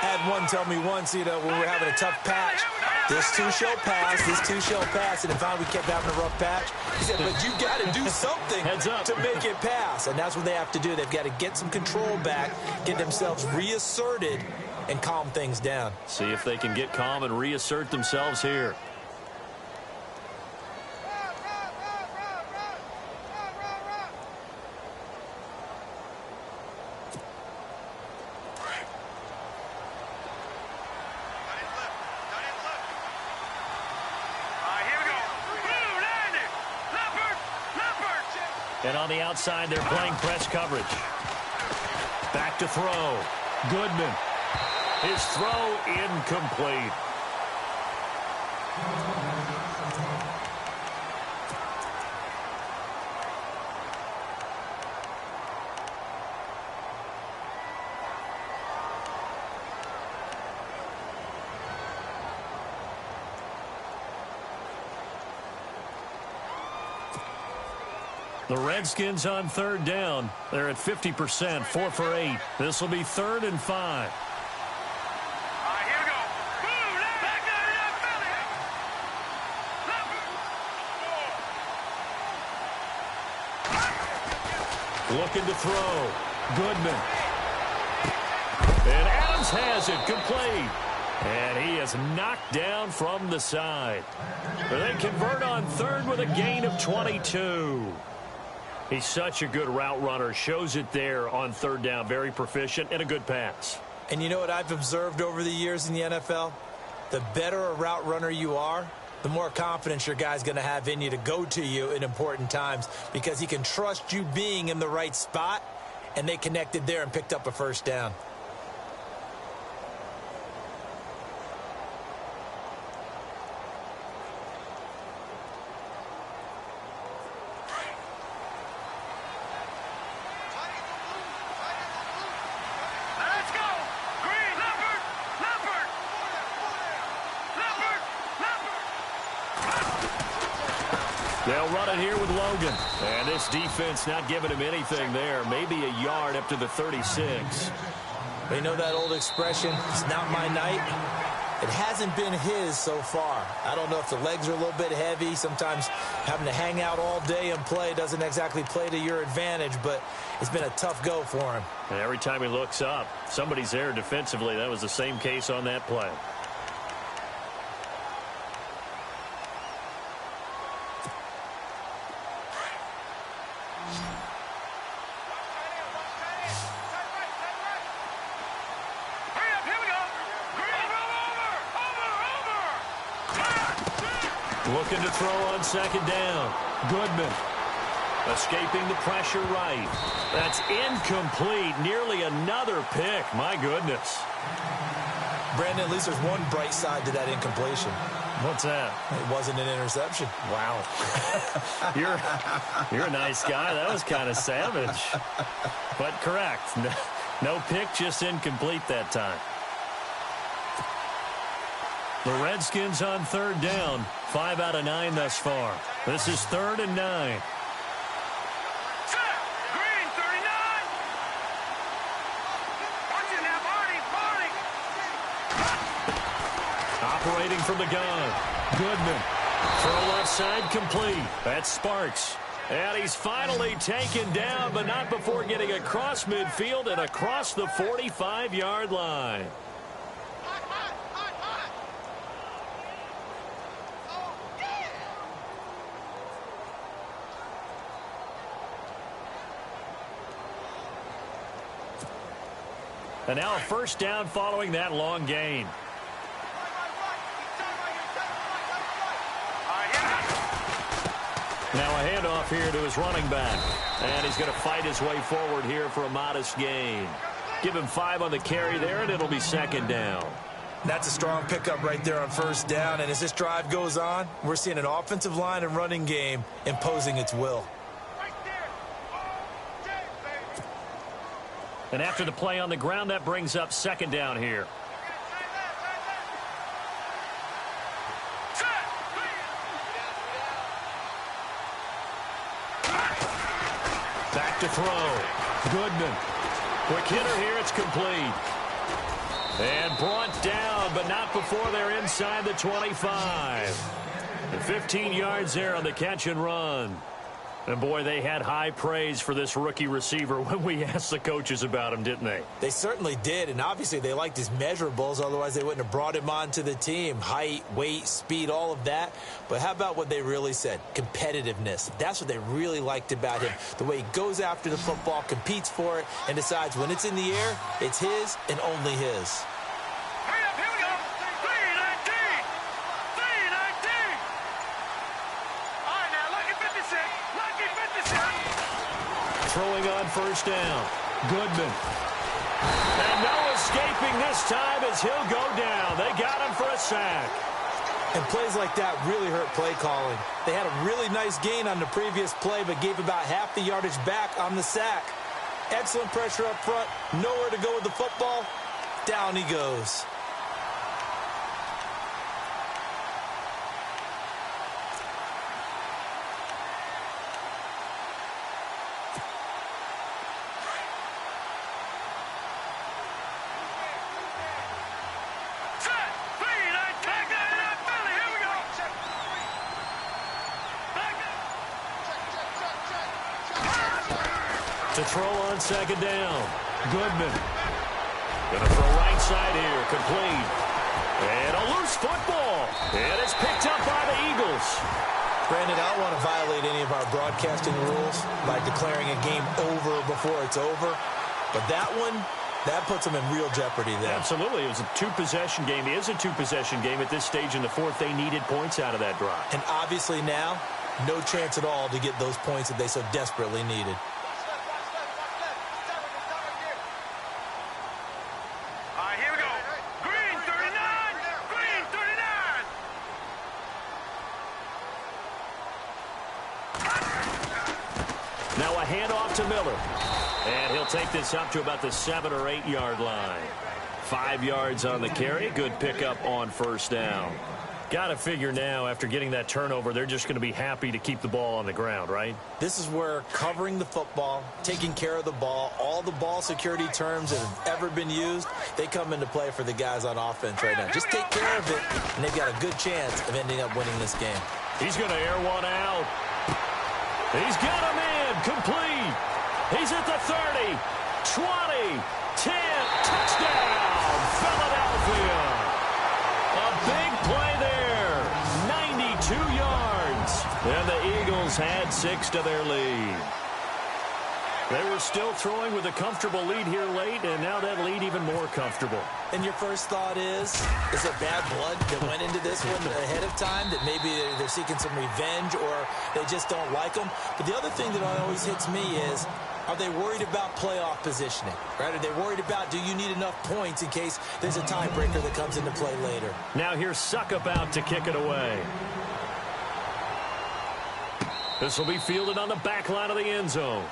Had one tell me once, when we were having a tough patch, this too shall pass, this too shall pass. And if we kept having a rough patch, he said, but you got to do something to make it pass. And that's what they have to do. They've got to get some control back, get themselves reasserted, and calm things down. See if they can get calm and reassert themselves here. And on the outside, they're playing press coverage. Back to throw. Goodman. His throw incomplete. The Redskins on third down. They're at 50%, 4 for 8. This will be 3rd and 5. Here we go. Boom, back there, Looking to throw. Goodman. And Adams has it complete. And he is knocked down from the side. They convert on third with a gain of 22. He's such a good route runner. Shows it there on third down. Very proficient and a good pass. And you know what I've observed over the years in the NFL? The better a route runner you are, the more confidence your guy's going to have in you to go to you in important times because he can trust you being in the right spot, and they connected there and picked up a first down. They'll run it here with Logan. And this defense not giving him anything there. Maybe a yard up to the 36. You know that old expression, it's not my night. It hasn't been his so far. I don't know if the legs are a little bit heavy. Sometimes having to hang out all day and play doesn't exactly play to your advantage, but it's been a tough go for him. And every time he looks up, somebody's there defensively. That was the same case on that play. Looking to throw on second down. Goodman escaping the pressure right. That's incomplete. Nearly another pick. My goodness. Brandon, at least there's one bright side to that incompletion. What's that? It wasn't an interception. Wow. You're a nice guy. That was kind of savage. But correct. No pick, just incomplete that time. The Redskins on third down. 5 out of 9 thus far. This is 3rd and 9. Green, 39. Watch it now, Barney. Operating from the gun. Goodman. Throw left side complete. That's Sparks. And he's finally taken down, but not before getting across midfield and across the 45-yard line. And now a first down following that long gain. Now a handoff here to his running back. And he's going to fight his way forward here for a modest gain. Give him 5 on the carry there, and it'll be second down. That's a strong pickup right there on first down. And as this drive goes on, we're seeing an offensive line and running game imposing its will. And after the play on the ground, that brings up second down here. Back to throw. Goodman. Quick hitter here. It's complete. And brought down, but not before they're inside the 25. And 15 yards there on the catch and run. And, boy, they had high praise for this rookie receiver when we asked the coaches about him, didn't they? They certainly did, and obviously they liked his measurables. Otherwise, they wouldn't have brought him onto the team. Height, weight, speed, all of that. But how about what they really said? Competitiveness. That's what they really liked about him. The way he goes after the football, competes for it, and decides when it's in the air, it's his and only his. Throwing on first down. Goodman. And no escaping this time as he'll go down. They got him for a sack. And plays like that really hurt play calling. They had a really nice gain on the previous play, but gave about half the yardage back on the sack. Excellent pressure up front. Nowhere to go with the football. Down he goes. To throw on second down. Goodman. Gonna throw right side here. Complete. And a loose football. And it's picked up by the Eagles. Brandon, I don't want to violate any of our broadcasting rules by declaring a game over before it's over. But that one, that puts them in real jeopardy there. Absolutely. It was a two-possession game. It is a two-possession game at this stage in the fourth. They needed points out of that drive. And obviously now, no chance at all to get those points that they so desperately needed. Now a handoff to Miller. And he'll take this up to about the 7 or 8 yard line. 5 yards on the carry. Good pickup on first down. Got to figure now, after getting that turnover, they're just going to be happy to keep the ball on the ground, right? This is where covering the football, taking care of the ball, all the ball security terms that have ever been used, they come into play for the guys on offense right now. Just take care of it, and they've got a good chance of ending up winning this game. He's going to air one out. He's got him in, complete. He's at the 30, 20, 10, touchdown, Philadelphia. A big play there, 92 yards. And the Eagles had 6 to their lead. They were still throwing with a comfortable lead here late, and now that lead even more comfortable. And your first thought is it bad blood that went into this one ahead of time, that maybe they're seeking some revenge or they just don't like them? But the other thing that always hits me is, are they worried about playoff positioning? Right? Are they worried about, do you need enough points in case there's a tiebreaker that comes into play later? Now here's Suckup out to kick it away. This will be fielded on the back line of the end zone.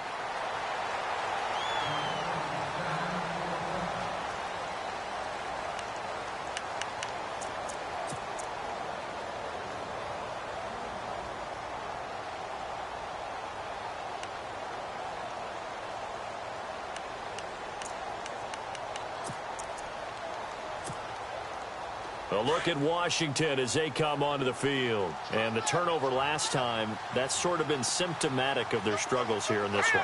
A look at Washington as they come onto the field. And the turnover last time, that's sort of been symptomatic of their struggles here in this one.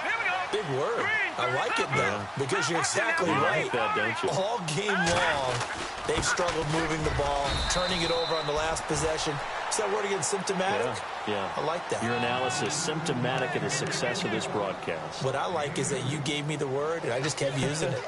Big word. I like it, though, because you're exactly right. Like that, don't you? All game long, they've struggled moving the ball, turning it over on the last possession. Is that word again, symptomatic? Yeah. I like that. Your analysis, symptomatic of the success of this broadcast. What I like is that you gave me the word, and I just kept using it.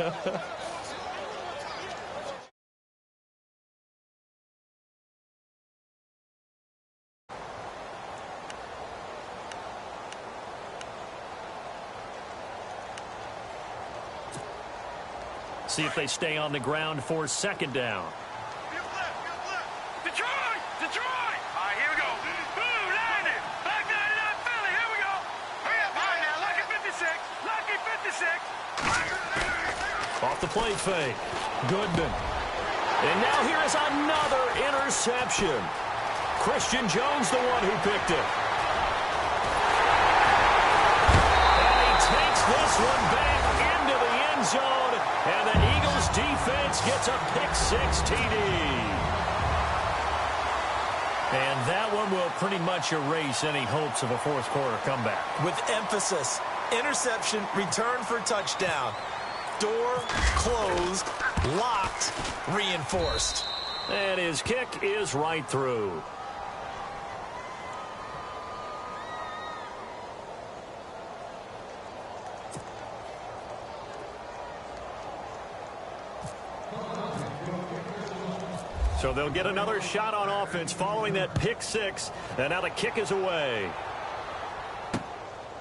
See if they stay on the ground for second down. Detroit! Detroit! All right, here we go. Blue, landed. Back 99 Philly. Here we go. Hurry up. All right, now, Lucky 56. Lucky 56. Off the play fake. Goodman. And now here is another interception. Christian Jones, the one who picked it. And he takes this one back into the end zone. And the Eagles defense gets a pick-6 TD. And that one will pretty much erase any hopes of a fourth-quarter comeback. With emphasis, interception, return for touchdown. Door closed, locked, reinforced. And his kick is right through. So they'll get another shot on offense following that pick-6. And now the kick is away.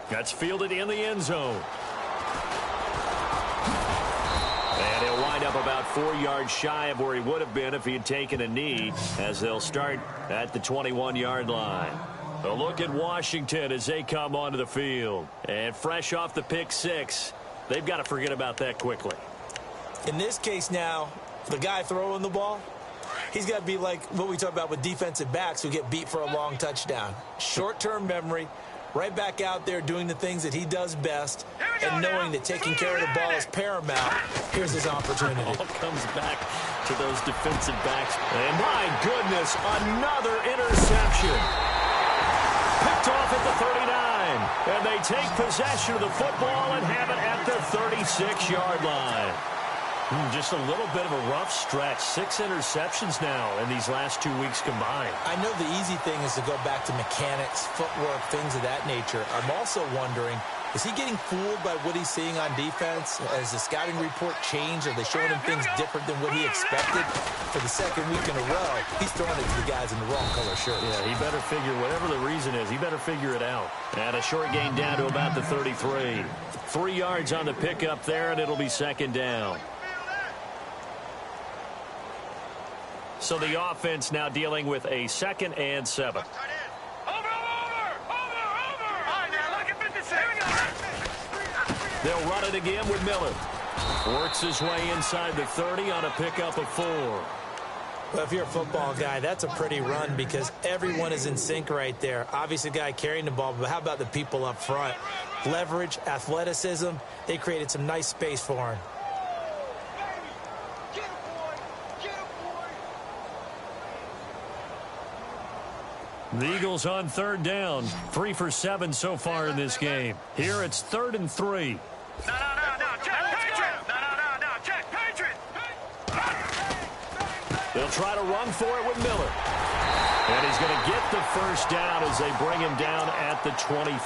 That's fielded in the end zone. And he'll wind up about 4 yards shy of where he would have been if he had taken a knee, as they'll start at the 21-yard line. A look at Washington as they come onto the field. And fresh off the pick-6, they've got to forget about that quickly. In this case now, the guy throwing the ball, he's got to be like what we talk about with defensive backs who get beat for a long touchdown. Short-term memory, right back out there doing the things that he does best, and knowing that taking care of the ball is paramount. Here's his opportunity. All comes back to those defensive backs. And my goodness, another interception. Picked off at the 39. And they take possession of the football and have it at the 36-yard line. Just a little bit of a rough stretch. 6 interceptions now in these last 2 weeks combined. I know the easy thing is to go back to mechanics, footwork, things of that nature. I'm also wondering, is he getting fooled by what he's seeing on defense? Has the scouting report changed? Are they showing him things different than what he expected? For the second week in a row, he's throwing it to the guys in the wrong color shirts. Yeah, he better figure, whatever the reason is, he better figure it out. And a short gain down to about the 33. 3 yards on the pickup there, and it'll be second down. So the offense now dealing with a 2nd and 7. Over! All right, now, Lucky 56. Here we go. They'll run it again with Miller. Works his way inside the 30 on a pickup of 4. Well, if you're a football guy, that's a pretty run because everyone is in sync right there. Obviously, the guy carrying the ball, but how about the people up front? Leverage, athleticism, they created some nice space for him. The Eagles on third down. 3 for 7 so far in this game. Here it's 3rd and 3. No, check, Patriot! No, check, Patriot! They'll try to run for it with Miller. And he's going to get the first down as they bring him down at the 23.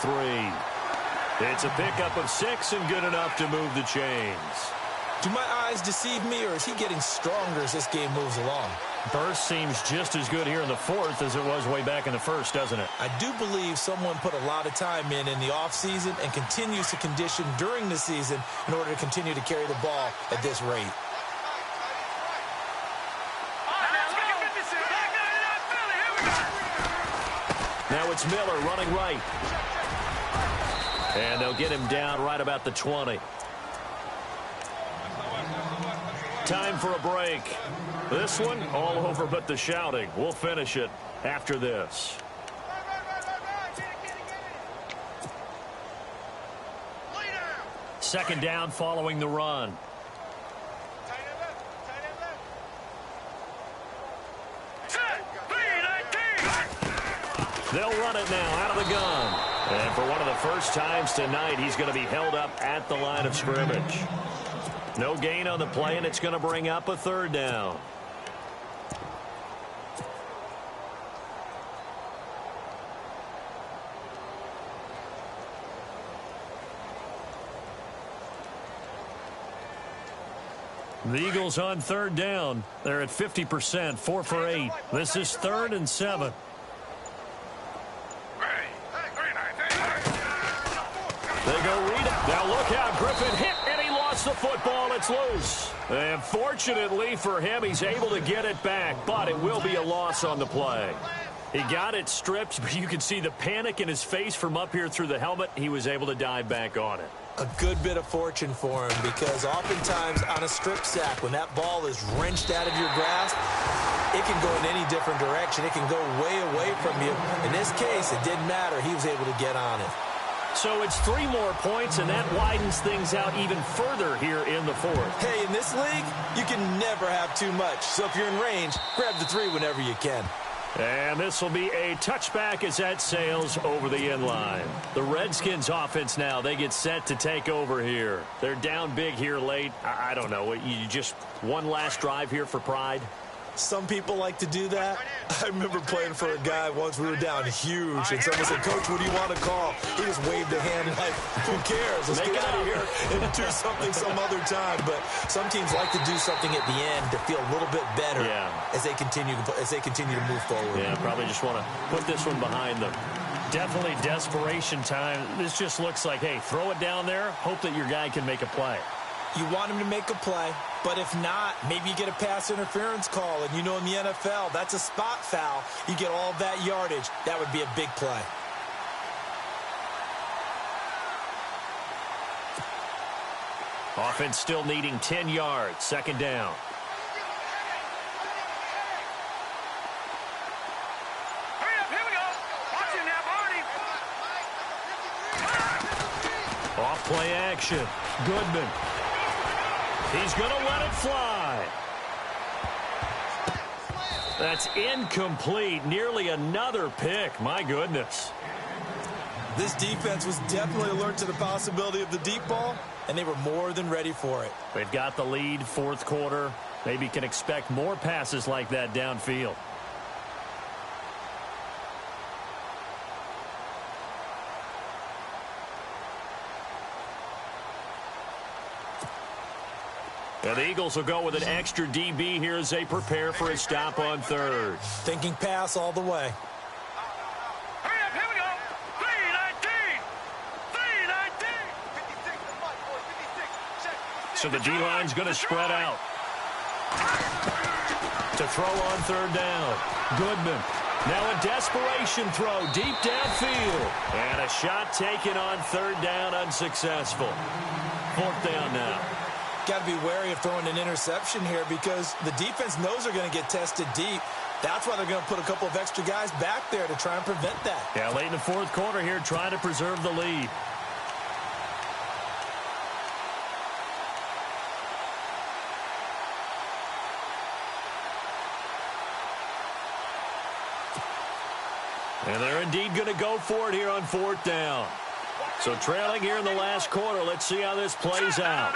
It's a pickup of 6 and good enough to move the chains. Do my eyes deceive me, or is he getting stronger as this game moves along? Burst seems just as good here in the 4th as it was way back in the 1st, doesn't it? I do believe someone put a lot of time in the offseason and continues to condition during the season in order to continue to carry the ball at this rate. Now it's Miller running right. And they'll get him down right about the 20. Time for a break. This one, all over but the shouting. We'll finish it after this. Second down following the run. They'll run it now out of the gun. And for one of the first times tonight, he's going to be held up at the line of scrimmage. No gain on the play, and it's going to bring up a 3rd down. The Eagles on 3rd down. They're at 50%, 4 for 8. This is 3rd and 7. They go read it. Now look out. Griffin hit, and he lost the football. It's loose. And fortunately for him, he's able to get it back, but it will be a loss on the play. He got it stripped, but you can see the panic in his face from up here through the helmet. He was able to dive back on it. A good bit of fortune for him because oftentimes on a strip sack, when that ball is wrenched out of your grasp, it can go in any different direction. It can go way away from you. In this case, it didn't matter. He was able to get on it. So it's 3 more points, and that widens things out even further here in the 4th. Hey, in this league, you can never have too much. So if you're in range, grab the 3 whenever you can. And this will be a touchback as that sails over the end line. The Redskins offense now, they get set to take over here. They're down big here late. I don't know. You just one last drive here for pride? Some people like to do that. I remember playing for a guy once. We were down huge, and someone said, "Coach, what do you want to call?" He just waved a hand like, "Who cares? Let's get out of here and do something some other time." But some teams like to do something at the end to feel a little bit better as they continue to move forward. Yeah, probably just want to put this one behind them. Definitely desperation time. This just looks like, hey, throw it down there, hope that your guy can make a play. You want him to make a play, but if not, maybe you get a pass interference call, and you know in the NFL, that's a spot foul. You get all that yardage. That would be a big play. Offense still needing 10 yards. 2nd down. Hurry up, here we go. Watch it now, Barney. Off play action. Goodman. He's going to let it fly. That's incomplete. Nearly another pick. My goodness. This defense was definitely alert to the possibility of the deep ball, and they were more than ready for it. They've got the lead, 4th quarter. Maybe can expect more passes like that downfield. And the Eagles will go with an extra DB here as they prepare for a stop on 3rd. Thinking pass all the way. Hurry up, here we go. 3-19. So the D-line's going to spread out. To throw on 3rd down. Goodman. Now a desperation throw deep downfield. And a shot taken on 3rd down, unsuccessful. 4th down now. Got to be wary of throwing an interception here because the defense knows they're going to get tested deep. That's why they're going to put a couple of extra guys back there to try and prevent that. Yeah, late in the fourth quarter here, trying to preserve the lead. And they're indeed going to go for it here on fourth down. So trailing here in the last quarter. Let's see how this plays out.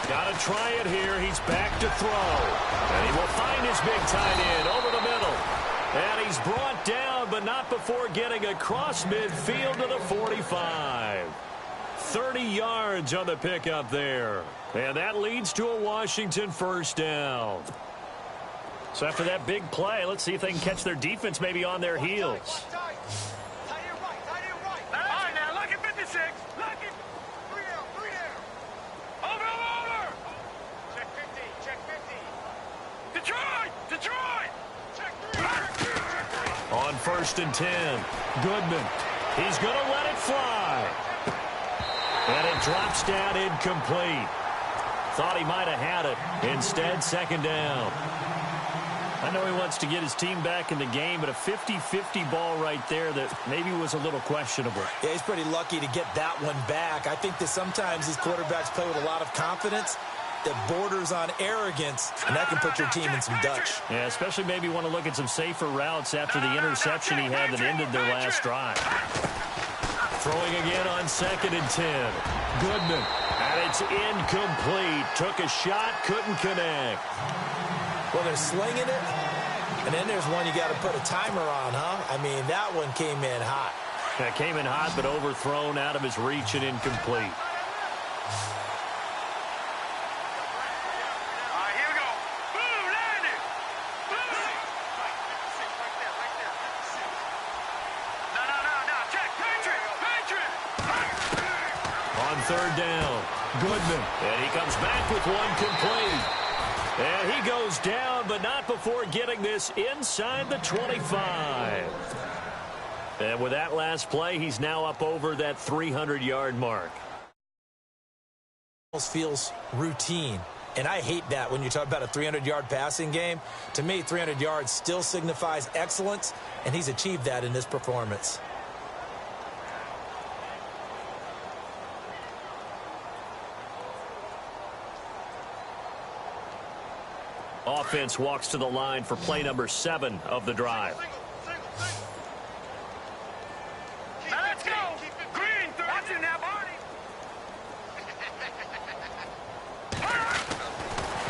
Got to try it here. He's back to throw. And he will find his big tight end over the middle. And he's brought down, but not before getting across midfield to the 45. 30 yards on the pickup there. And that leads to a Washington first down. So after that big play, let's see if they can catch their defense maybe on their heels. On 1st and 10, Goodman. He's going to let it fly. And it drops down incomplete. Thought he might have had it. Instead, second down. I know he wants to get his team back in the game, but a 50-50 ball right there that maybe was a little questionable. Yeah, he's pretty lucky to get that one back. I think that sometimes these quarterbacks play with a lot of confidence that borders on arrogance, and that can put your team in some Dutch. Yeah, especially maybe want to look at some safer routes after the interception he had that ended their last drive. Throwing again on 2nd and 10. Goodman. And it's incomplete. Took a shot, couldn't connect. Well, they're slinging it, and then there's one you got to put a timer on, huh? I mean, that one came in hot. That came in hot, but overthrown out of his reach and incomplete. On 3rd down, Goodman. And he comes back with one complete. And he goes down, but not before getting this inside the 25. And with that last play, he's now up over that 300-yard mark. Feels routine. And I hate that when you talk about a 300-yard passing game. To me, 300 yards still signifies excellence, and he's achieved that in this performance. Offense walks to the line for play number 7 of the drive. Now let's go. Green, watch it now, Barney.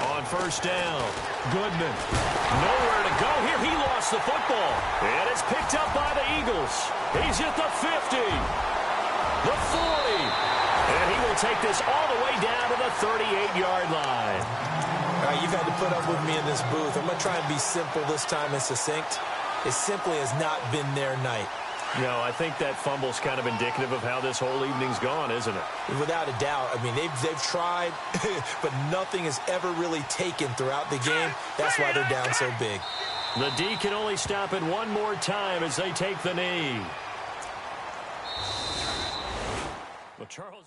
On 1st down, Goodman. Nowhere to go here. He lost the football. And it's picked up by the Eagles. He's at the 50. The 40. And he will take this all the way down to the 38-yard line. All right, you've had to put up with me in this booth. I'm going to try and be simple this time and succinct. It simply has not been their night. No, I think that fumble's kind of indicative of how this whole evening's gone, isn't it? Without a doubt. I mean, they've tried, but nothing is ever really taken throughout the game. That's why they're down so big. The D can only stop it one more time as they take the knee. Well, Charles...